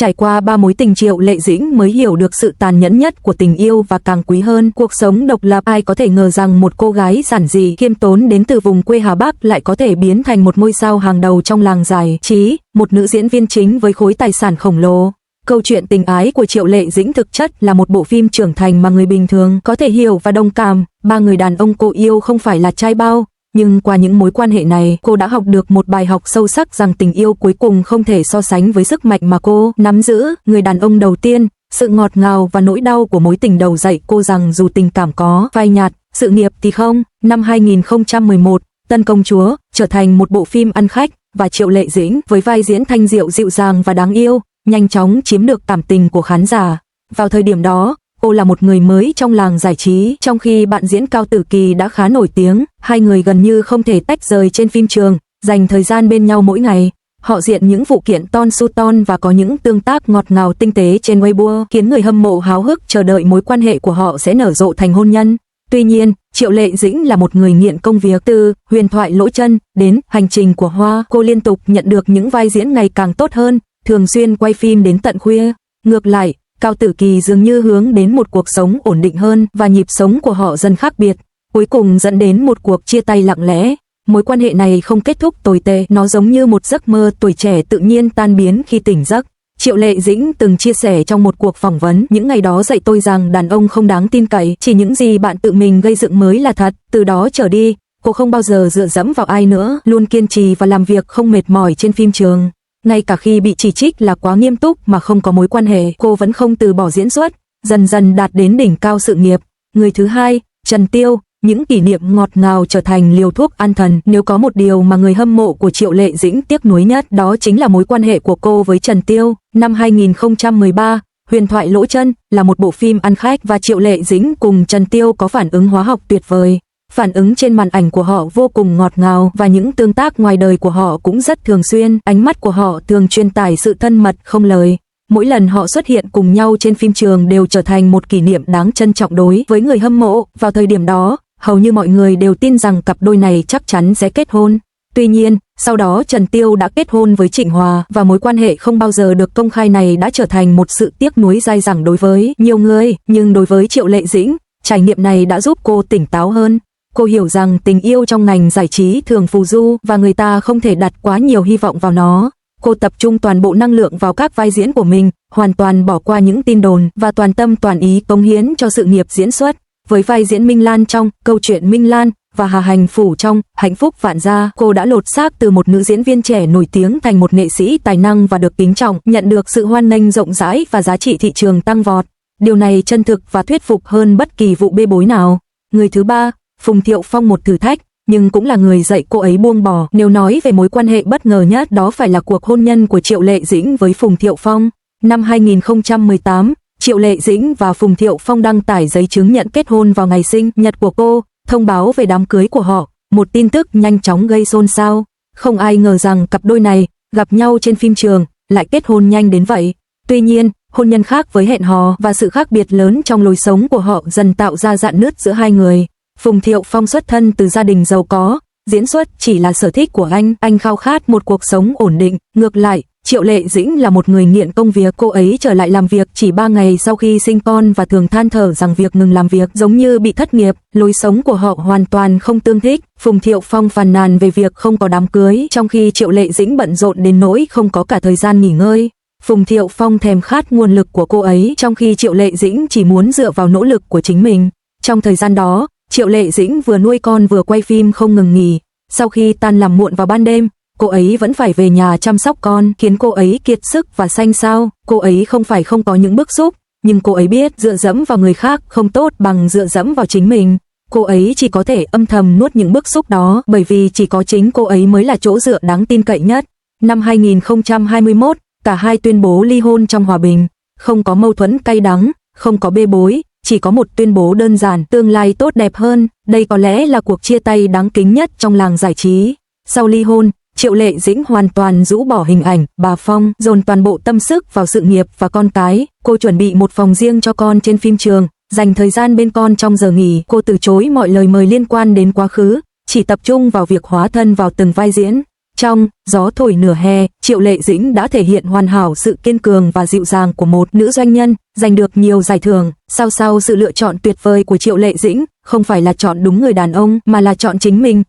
Trải qua 3 mối tình Triệu Lệ Dĩnh mới hiểu được sự tàn nhẫn nhất của tình yêu và càng quý hơn cuộc sống độc lập. Ai có thể ngờ rằng một cô gái giản dị, khiêm tốn đến từ vùng quê Hà Bắc lại có thể biến thành một ngôi sao hàng đầu trong làng giải trí, một nữ diễn viên chính với khối tài sản khổng lồ. Câu chuyện tình ái của Triệu Lệ Dĩnh thực chất là một bộ phim trưởng thành mà người bình thường có thể hiểu và đồng cảm. 3 người đàn ông cô yêu không phải là trai bao, nhưng qua những mối quan hệ này, cô đã học được một bài học sâu sắc rằng tình yêu cuối cùng không thể so sánh với sức mạnh mà cô nắm giữ. Người đàn ông đầu tiên, sự ngọt ngào và nỗi đau của mối tình đầu dạy cô rằng dù tình cảm có phai nhạt, sự nghiệp thì không. Năm 2011, Tân Công Chúa trở thành một bộ phim ăn khách và Triệu Lệ Dĩnh với vai diễn thanh diệu dịu dàng và đáng yêu, nhanh chóng chiếm được cảm tình của khán giả. Vào thời điểm đó, cô là một người mới trong làng giải trí, trong khi bạn diễn Cao Tử Kỳ đã khá nổi tiếng. Hai người gần như không thể tách rời trên phim trường, dành thời gian bên nhau mỗi ngày. Họ diện những vụ kiện ton su ton và có những tương tác ngọt ngào tinh tế trên Weibo, khiến người hâm mộ háo hức chờ đợi mối quan hệ của họ sẽ nở rộ thành hôn nhân. Tuy nhiên, Triệu Lệ Dĩnh là một người nghiện công việc. Từ Huyền thoại Lỗ Chân đến Hành trình của Hoa, cô liên tục nhận được những vai diễn ngày càng tốt hơn, thường xuyên quay phim đến tận khuya. Ngược lại, Cao Tử Kỳ dường như hướng đến một cuộc sống ổn định hơn và nhịp sống của họ dần khác biệt, cuối cùng dẫn đến một cuộc chia tay lặng lẽ. Mối quan hệ này không kết thúc tồi tệ, nó giống như một giấc mơ tuổi trẻ tự nhiên tan biến khi tỉnh giấc. Triệu Lệ Dĩnh từng chia sẻ trong một cuộc phỏng vấn, những ngày đó dạy tôi rằng đàn ông không đáng tin cậy, chỉ những gì bạn tự mình gây dựng mới là thật. Từ đó trở đi, cô không bao giờ dựa dẫm vào ai nữa, luôn kiên trì và làm việc không mệt mỏi trên phim trường. Ngay cả khi bị chỉ trích là quá nghiêm túc mà không có mối quan hệ, cô vẫn không từ bỏ diễn xuất, dần dần đạt đến đỉnh cao sự nghiệp. Người thứ hai, Trần Tiêu, những kỷ niệm ngọt ngào trở thành liều thuốc an thần. Nếu có một điều mà người hâm mộ của Triệu Lệ Dĩnh tiếc nuối nhất, đó chính là mối quan hệ của cô với Trần Tiêu. Năm 2013, Huyền thoại Lỗ Chân là một bộ phim ăn khách và Triệu Lệ Dĩnh cùng Trần Tiêu có phản ứng hóa học tuyệt vời. Phản ứng trên màn ảnh của họ vô cùng ngọt ngào và những tương tác ngoài đời của họ cũng rất thường xuyên. Ánh mắt của họ thường truyền tải sự thân mật không lời. Mỗi lần họ xuất hiện cùng nhau trên phim trường đều trở thành một kỷ niệm đáng trân trọng đối với người hâm mộ. Vào thời điểm đó, hầu như mọi người đều tin rằng cặp đôi này chắc chắn sẽ kết hôn. Tuy nhiên, sau đó Trần Tiêu đã kết hôn với Trịnh Hòa và mối quan hệ không bao giờ được công khai này đã trở thành một sự tiếc nuối dai dẳng đối với nhiều người. Nhưng đối với Triệu Lệ Dĩnh, trải nghiệm này đã giúp cô tỉnh táo hơn. Cô hiểu rằng tình yêu trong ngành giải trí thường phù du và người ta không thể đặt quá nhiều hy vọng vào nó. Cô tập trung toàn bộ năng lượng vào các vai diễn của mình, hoàn toàn bỏ qua những tin đồn và toàn tâm toàn ý cống hiến cho sự nghiệp diễn xuất. Với vai diễn Minh Lan trong Câu chuyện Minh Lan và Hà Hành Phủ trong Hạnh phúc vạn gia, cô đã lột xác từ một nữ diễn viên trẻ nổi tiếng thành một nghệ sĩ tài năng và được kính trọng, nhận được sự hoan nghênh rộng rãi và giá trị thị trường tăng vọt. Điều này chân thực và thuyết phục hơn bất kỳ vụ bê bối nào. Người thứ ba, Phùng Thiệu Phong, một thử thách, nhưng cũng là người dạy cô ấy buông bỏ. Nếu nói về mối quan hệ bất ngờ nhất, đó phải là cuộc hôn nhân của Triệu Lệ Dĩnh với Phùng Thiệu Phong. Năm 2018, Triệu Lệ Dĩnh và Phùng Thiệu Phong đăng tải giấy chứng nhận kết hôn vào ngày sinh nhật của cô, thông báo về đám cưới của họ, một tin tức nhanh chóng gây xôn xao. Không ai ngờ rằng cặp đôi này gặp nhau trên phim trường lại kết hôn nhanh đến vậy. Tuy nhiên, hôn nhân khác với hẹn hò và sự khác biệt lớn trong lối sống của họ dần tạo ra rạn nứt giữa hai người. Phùng Thiệu Phong xuất thân từ gia đình giàu có, diễn xuất chỉ là sở thích của anh khao khát một cuộc sống ổn định. Ngược lại, Triệu Lệ Dĩnh là một người nghiện công việc. Cô ấy trở lại làm việc chỉ 3 ngày sau khi sinh con và thường than thở rằng việc ngừng làm việc giống như bị thất nghiệp. Lối sống của họ hoàn toàn không tương thích. Phùng Thiệu Phong phàn nàn về việc không có đám cưới, trong khi Triệu Lệ Dĩnh bận rộn đến nỗi không có cả thời gian nghỉ ngơi. Phùng Thiệu Phong thèm khát nguồn lực của cô ấy, trong khi Triệu Lệ Dĩnh chỉ muốn dựa vào nỗ lực của chính mình. Trong thời gian đó, Triệu Lệ Dĩnh vừa nuôi con vừa quay phim không ngừng nghỉ. Sau khi tan làm muộn vào ban đêm, cô ấy vẫn phải về nhà chăm sóc con, khiến cô ấy kiệt sức và xanh xao. Cô ấy không phải không có những bức xúc, nhưng cô ấy biết dựa dẫm vào người khác không tốt bằng dựa dẫm vào chính mình. Cô ấy chỉ có thể âm thầm nuốt những bức xúc đó, bởi vì chỉ có chính cô ấy mới là chỗ dựa đáng tin cậy nhất. Năm 2021, cả hai tuyên bố ly hôn trong hòa bình, không có mâu thuẫn cay đắng, không có bê bối, chỉ có một tuyên bố đơn giản, tương lai tốt đẹp hơn. Đây có lẽ là cuộc chia tay đáng kính nhất trong làng giải trí. Sau ly hôn, Triệu Lệ Dĩnh hoàn toàn rũ bỏ hình ảnh bà Phong, dồn toàn bộ tâm sức vào sự nghiệp và con cái. Cô chuẩn bị một phòng riêng cho con trên phim trường, dành thời gian bên con trong giờ nghỉ. Cô từ chối mọi lời mời liên quan đến quá khứ, chỉ tập trung vào việc hóa thân vào từng vai diễn. Trong Gió thổi nửa hè, Triệu Lệ Dĩnh đã thể hiện hoàn hảo sự kiên cường và dịu dàng của một nữ doanh nhân, giành được nhiều giải thưởng. Sau sự lựa chọn tuyệt vời của Triệu Lệ Dĩnh, không phải là chọn đúng người đàn ông mà là chọn chính mình.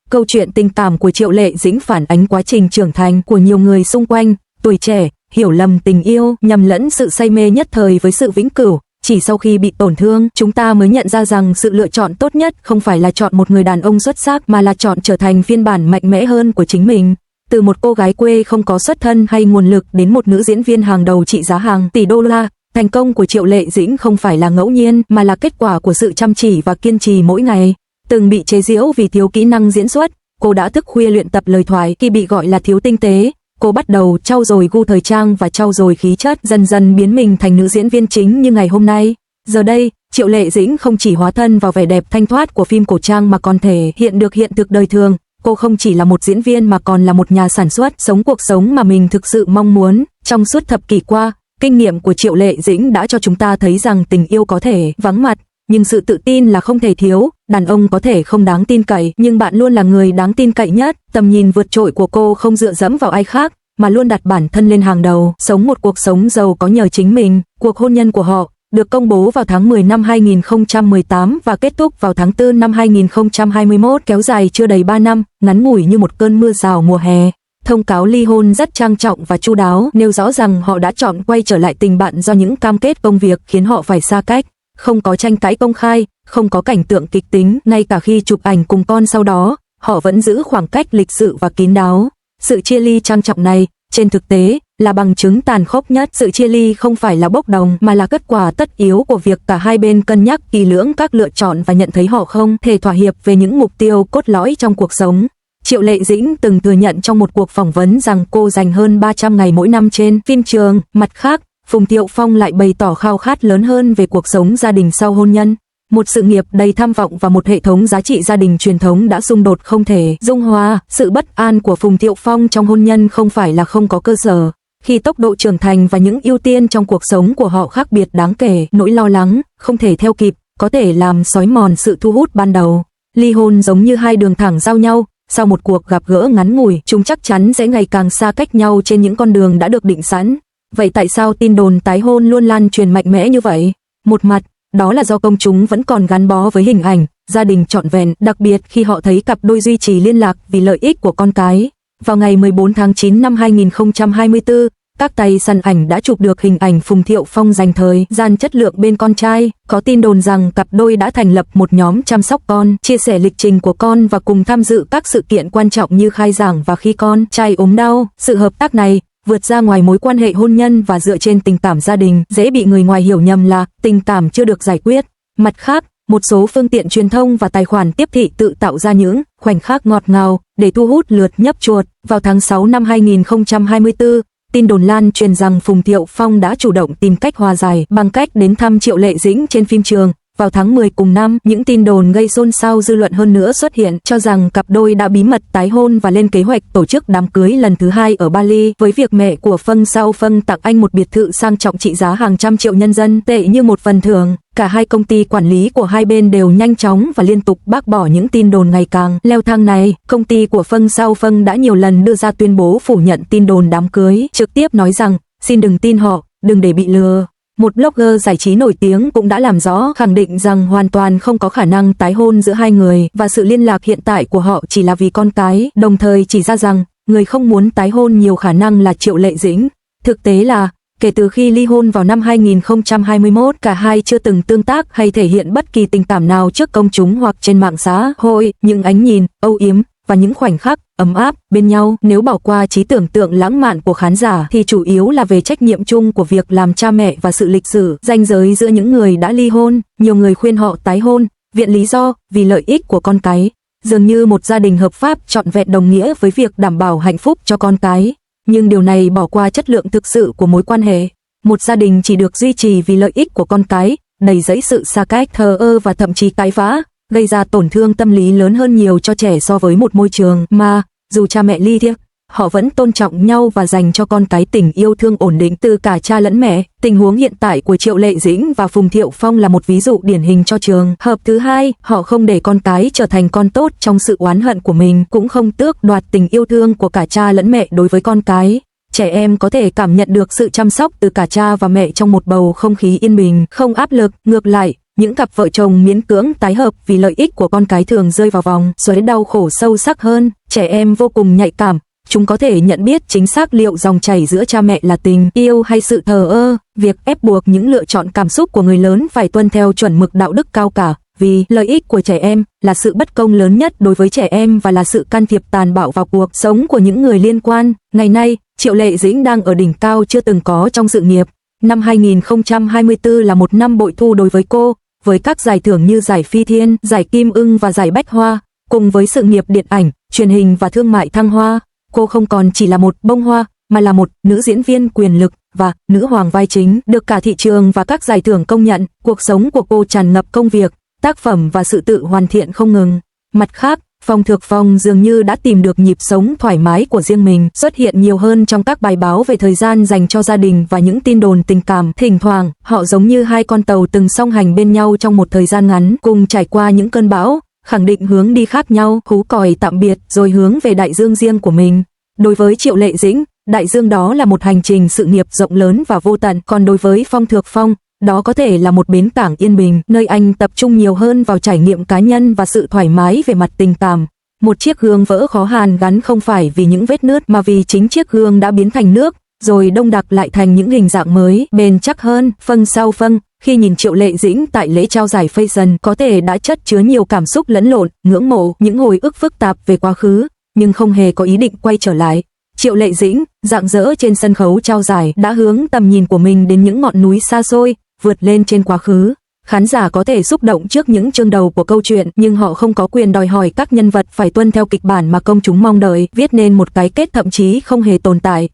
Câu chuyện tình cảm của Triệu Lệ Dĩnh phản ánh quá trình trưởng thành của nhiều người xung quanh, tuổi trẻ, hiểu lầm tình yêu, nhầm lẫn sự say mê nhất thời với sự vĩnh cửu. Chỉ sau khi bị tổn thương, chúng ta mới nhận ra rằng sự lựa chọn tốt nhất không phải là chọn một người đàn ông xuất sắc mà là chọn trở thành phiên bản mạnh mẽ hơn của chính mình. Từ một cô gái quê không có xuất thân hay nguồn lực đến một nữ diễn viên hàng đầu trị giá hàng tỷ đô la, thành công của Triệu Lệ Dĩnh không phải là ngẫu nhiên mà là kết quả của sự chăm chỉ và kiên trì mỗi ngày. Từng bị chế giễu vì thiếu kỹ năng diễn xuất, cô đã thức khuya luyện tập lời thoại khi bị gọi là thiếu tinh tế. Cô bắt đầu trau dồi gu thời trang và trau dồi khí chất, dần dần biến mình thành nữ diễn viên chính như ngày hôm nay. Giờ đây, Triệu Lệ Dĩnh không chỉ hóa thân vào vẻ đẹp thanh thoát của phim cổ trang mà còn thể hiện được hiện thực đời thường. Cô không chỉ là một diễn viên mà còn là một nhà sản xuất, sống cuộc sống mà mình thực sự mong muốn. Trong suốt thập kỷ qua, kinh nghiệm của Triệu Lệ Dĩnh đã cho chúng ta thấy rằng tình yêu có thể vắng mặt, nhưng sự tự tin là không thể thiếu. Đàn ông có thể không đáng tin cậy, nhưng bạn luôn là người đáng tin cậy nhất. Tầm nhìn vượt trội của cô không dựa dẫm vào ai khác, mà luôn đặt bản thân lên hàng đầu, sống một cuộc sống giàu có nhờ chính mình. Cuộc hôn nhân của họ được công bố vào tháng 10 năm 2018 và kết thúc vào tháng 4 năm 2021, kéo dài chưa đầy 3 năm, ngắn ngủi như một cơn mưa rào mùa hè. Thông cáo ly hôn rất trang trọng và chu đáo, nêu rõ rằng họ đã chọn quay trở lại tình bạn do những cam kết công việc khiến họ phải xa cách. Không có tranh cãi công khai, không có cảnh tượng kịch tính, ngay cả khi chụp ảnh cùng con sau đó, họ vẫn giữ khoảng cách lịch sự và kín đáo. Sự chia ly trang trọng này, trên thực tế, là bằng chứng tàn khốc nhất. Sự chia ly không phải là bốc đồng mà là kết quả tất yếu của việc cả hai bên cân nhắc kỹ lưỡng các lựa chọn và nhận thấy họ không thể thỏa hiệp về những mục tiêu cốt lõi trong cuộc sống. Triệu Lệ Dĩnh từng thừa nhận trong một cuộc phỏng vấn rằng cô dành hơn 300 ngày mỗi năm trên phim trường. Mặt khác, Phùng Thiệu Phong lại bày tỏ khao khát lớn hơn về cuộc sống gia đình sau hôn nhân. Một sự nghiệp đầy tham vọng và một hệ thống giá trị gia đình truyền thống đã xung đột không thể dung hòa. Sự bất an của Phùng Thiệu Phong trong hôn nhân không phải là không có cơ sở. Khi tốc độ trưởng thành và những ưu tiên trong cuộc sống của họ khác biệt đáng kể, nỗi lo lắng không thể theo kịp có thể làm xói mòn sự thu hút ban đầu. Ly hôn giống như hai đường thẳng giao nhau, sau một cuộc gặp gỡ ngắn ngủi, chúng chắc chắn sẽ ngày càng xa cách nhau trên những con đường đã được định sẵn. Vậy tại sao tin đồn tái hôn luôn lan truyền mạnh mẽ như vậy? Một mặt, đó là do công chúng vẫn còn gắn bó với hình ảnh gia đình trọn vẹn, đặc biệt khi họ thấy cặp đôi duy trì liên lạc vì lợi ích của con cái. Vào ngày 14 tháng 9 năm 2024, các tay săn ảnh đã chụp được hình ảnh Phùng Thiệu Phong dành thời gian chất lượng bên con trai. Có tin đồn rằng cặp đôi đã thành lập một nhóm chăm sóc con, chia sẻ lịch trình của con và cùng tham dự các sự kiện quan trọng như khai giảng và khi con trai ốm đau. Sự hợp tác này vượt ra ngoài mối quan hệ hôn nhân và dựa trên tình cảm gia đình, dễ bị người ngoài hiểu nhầm là tình cảm chưa được giải quyết. Mặt khác, một số phương tiện truyền thông và tài khoản tiếp thị tự tạo ra những khoảnh khắc ngọt ngào để thu hút lượt nhấp chuột. Vào tháng 6 năm 2024, tin đồn lan truyền rằng Phùng Thiệu Phong đã chủ động tìm cách hòa giải bằng cách đến thăm Triệu Lệ Dĩnh trên phim trường. Vào tháng 10 cùng năm, những tin đồn gây xôn xao dư luận hơn nữa xuất hiện, cho rằng cặp đôi đã bí mật tái hôn và lên kế hoạch tổ chức đám cưới lần thứ hai ở Bali, với việc mẹ của Feng Sao Feng tặng anh một biệt thự sang trọng trị giá hàng trăm triệu nhân dân tệ như một phần thưởng. Cả hai công ty quản lý của hai bên đều nhanh chóng và liên tục bác bỏ những tin đồn ngày càng leo thang này. Công ty của Feng Sao Feng đã nhiều lần đưa ra tuyên bố phủ nhận tin đồn đám cưới, trực tiếp nói rằng, xin đừng tin họ, đừng để bị lừa. Một blogger giải trí nổi tiếng cũng đã làm rõ, khẳng định rằng hoàn toàn không có khả năng tái hôn giữa hai người và sự liên lạc hiện tại của họ chỉ là vì con cái, đồng thời chỉ ra rằng người không muốn tái hôn nhiều khả năng là Triệu Lệ Dĩnh. Thực tế là, kể từ khi ly hôn vào năm 2021, cả hai chưa từng tương tác hay thể hiện bất kỳ tình cảm nào trước công chúng hoặc trên mạng xã hội. Những ánh nhìn, âu yếm và những khoảnh khắc ấm áp bên nhau, nếu bỏ qua trí tưởng tượng lãng mạn của khán giả thì chủ yếu là về trách nhiệm chung của việc làm cha mẹ và sự lịch sử ranh giới giữa những người đã ly hôn. Nhiều người khuyên họ tái hôn, viện lý do vì lợi ích của con cái. Dường như một gia đình hợp pháp trọn vẹn đồng nghĩa với việc đảm bảo hạnh phúc cho con cái. Nhưng điều này bỏ qua chất lượng thực sự của mối quan hệ. Một gia đình chỉ được duy trì vì lợi ích của con cái, đầy dẫy sự xa cách, thờ ơ và thậm chí cãi vã, gây ra tổn thương tâm lý lớn hơn nhiều cho trẻ so với một môi trường mà, dù cha mẹ ly thiệp, họ vẫn tôn trọng nhau và dành cho con cái tình yêu thương ổn định từ cả cha lẫn mẹ. Tình huống hiện tại của Triệu Lệ Dĩnh và Phùng Thiệu Phong là một ví dụ điển hình cho trường hợp thứ hai. Họ không để con cái trở thành con tốt trong sự oán hận của mình, cũng không tước đoạt tình yêu thương của cả cha lẫn mẹ đối với con cái. Trẻ em có thể cảm nhận được sự chăm sóc từ cả cha và mẹ trong một bầu không khí yên bình, không áp lực. Ngược lại, những cặp vợ chồng miễn cưỡng tái hợp vì lợi ích của con cái thường rơi vào vòng xoáy đau khổ sâu sắc hơn. Trẻ em vô cùng nhạy cảm, chúng có thể nhận biết chính xác liệu dòng chảy giữa cha mẹ là tình yêu hay sự thờ ơ. Việc ép buộc những lựa chọn cảm xúc của người lớn phải tuân theo chuẩn mực đạo đức cao cả vì lợi ích của trẻ em là sự bất công lớn nhất đối với trẻ em và là sự can thiệp tàn bạo vào cuộc sống của những người liên quan. Ngày nay, Triệu Lệ Dĩnh đang ở đỉnh cao chưa từng có trong sự nghiệp. Năm 2024 là một năm bội thu đối với cô, với các giải thưởng như giải Phi Thiên, giải Kim Ưng và giải Bách Hoa, cùng với sự nghiệp điện ảnh, truyền hình và thương mại thăng hoa. Cô không còn chỉ là một bông hoa, mà là một nữ diễn viên quyền lực và nữ hoàng vai chính, được cả thị trường và các giải thưởng công nhận. Cuộc sống của cô tràn ngập công việc, tác phẩm và sự tự hoàn thiện không ngừng. Mặt khác, Phong Thược Phong dường như đã tìm được nhịp sống thoải mái của riêng mình, xuất hiện nhiều hơn trong các bài báo về thời gian dành cho gia đình và những tin đồn tình cảm. Thỉnh thoảng, họ giống như hai con tàu từng song hành bên nhau trong một thời gian ngắn, cùng trải qua những cơn bão, khẳng định hướng đi khác nhau, hú còi tạm biệt rồi hướng về đại dương riêng của mình. Đối với Triệu Lệ Dĩnh, đại dương đó là một hành trình sự nghiệp rộng lớn và vô tận, còn đối với Phong Thược Phong, đó có thể là một bến cảng yên bình, nơi anh tập trung nhiều hơn vào trải nghiệm cá nhân và sự thoải mái về mặt tình cảm. Một chiếc gương vỡ khó hàn gắn không phải vì những vết nứt mà vì chính chiếc gương đã biến thành nước, rồi đông đặc lại thành những hình dạng mới, bền chắc hơn. Phân sau phân, khi nhìn Triệu Lệ Dĩnh tại lễ trao giải Fashion, có thể đã chất chứa nhiều cảm xúc lẫn lộn, ngưỡng mộ, những hồi ức phức tạp về quá khứ, nhưng không hề có ý định quay trở lại. Triệu Lệ Dĩnh, rạng rỡ trên sân khấu trao giải, đã hướng tầm nhìn của mình đến những ngọn núi xa xôi, vượt lên trên quá khứ. Khán giả có thể xúc động trước những chương đầu của câu chuyện, nhưng họ không có quyền đòi hỏi các nhân vật phải tuân theo kịch bản mà công chúng mong đợi, viết nên một cái kết thậm chí không hề tồn tại.